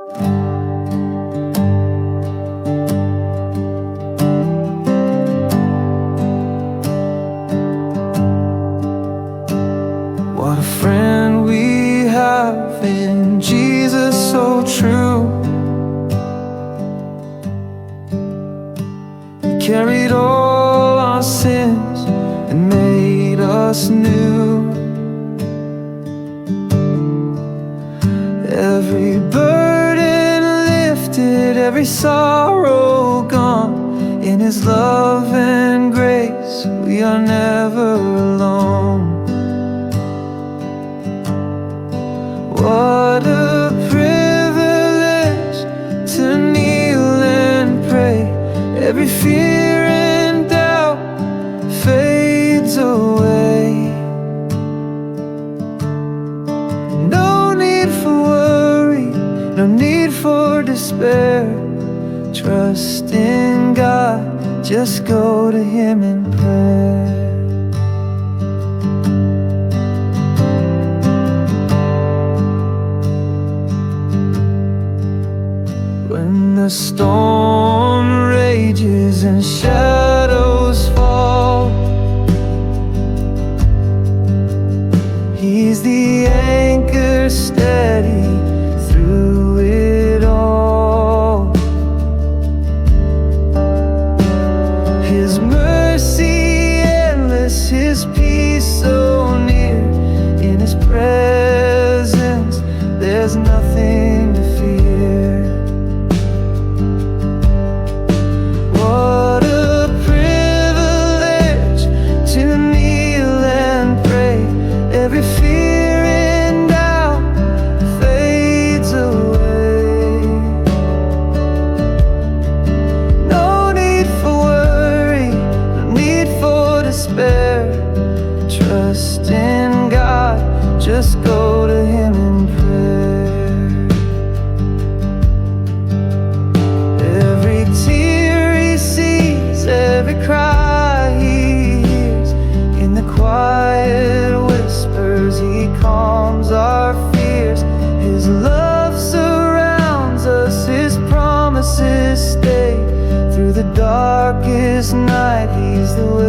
What a friend we have in Jesus, so true. He carried all our sins and made us new. Every burden lifted, every sorrow gone. In His love and grace we are never alone. What a privilege to kneel and pray. Every fear and doubt fades away. No need for worry, no need for despair. Trust in God, just go to Him in prayer. When the storm rages and shadows fall, He's the anchor steady through it all. His mercy endless, His peace so near. In His presence there's nothing to fear. What a privilege to kneel and pray. Every fear and doubt fades away. No need for worry, no need for despair. Trust in God, just go to Him in prayer. Every tear He sees, every cry He hears. In the quiet whispers He calms our fears. His love surrounds us, His promises stay. Through the darkest night He's the way.